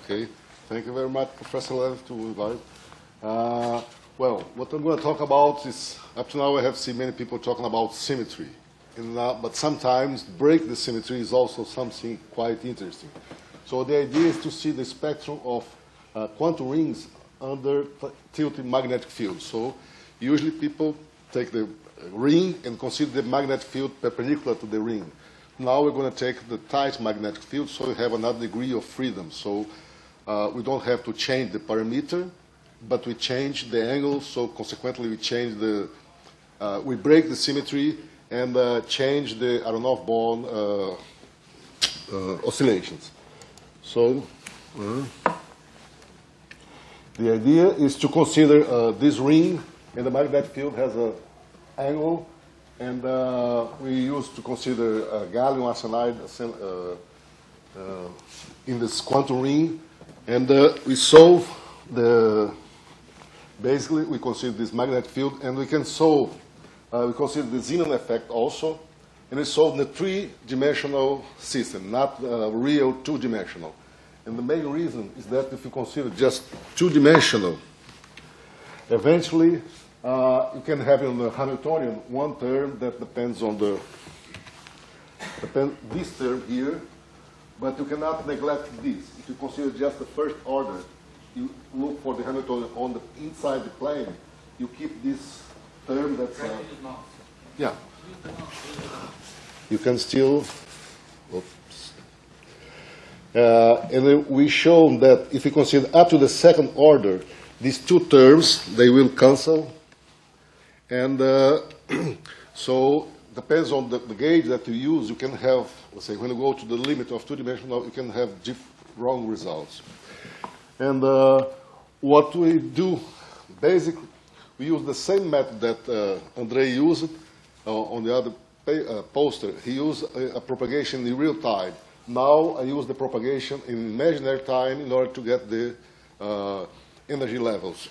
Okay. Thank you very much, Professor Lev, to invite. Well, what I'm going to talk about is, up to now I have seen many people talking about symmetry. But sometimes break the symmetry is also something quite interesting. So the idea is to see the spectrum of quantum rings under tilted magnetic fields. So usually people take the ring and consider the magnetic field perpendicular to the ring. Now we're going to take the tight magnetic field, so we have another degree of freedom. So we don't have to change the parameter, but we change the angle, so consequently we change the, we break the symmetry and change the Aharonov-Bohm oscillations. So the idea is to consider this ring, and the magnetic field has an angle, and we used to consider gallium arsenide in this quantum ring, and we solve basically we consider this magnetic field, and we can solve, we consider the Zeeman effect also, and we solve the three-dimensional system, not real two-dimensional. And the main reason is that if you consider just two-dimensional, eventually you can have in the Hamiltonian one term that depends on this term here, but you cannot neglect this. If you consider just the first order, you look for the Hamiltonian on the inside the plane, you keep this term that's yeah. You can still, oops. And then we shown that if you consider up to the second order, these two terms, they will cancel. And so depends on the gauge that you use, you can have, let's say, when you go to the limit of two-dimensional, you can have wrong results. And what we do, basically, we use the same method that Andre used on the other poster. He used a propagation in real time. Now I use the propagation in imaginary time in order to get the energy levels.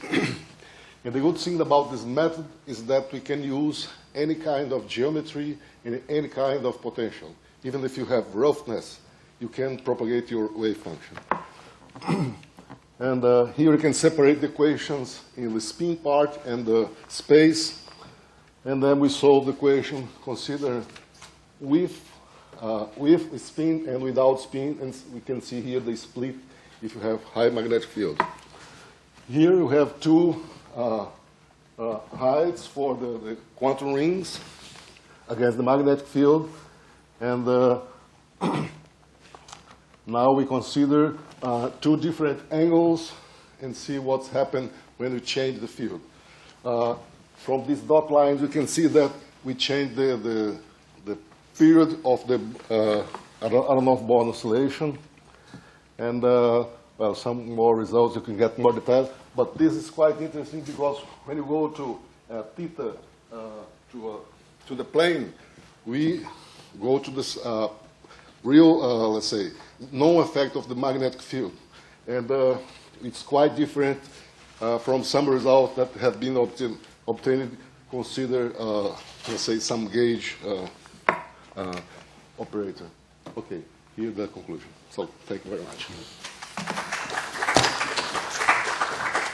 And the good thing about this method is that we can use any kind of geometry and any kind of potential. Even if you have roughness, you can propagate your wave function. And here you can separate the equations in the spin part and the space. And then we solve the equation, consider with spin and without spin. And we can see here the split if you have high magnetic field. Here you have two heights for the quantum rings against the magnetic field. And now we consider two different angles and see what's happened when we change the field. From these dot lines, you can see that we change the period of the Aharonov-Bohm oscillation. And well, some more results, you can get more details. But this is quite interesting because when you go to theta to the plane, we go to this real, let's say, no effect of the magnetic field. And it's quite different from some results that have been obtained, consider, let's say, some gauge operator. Okay, here's the conclusion. So thank you very much.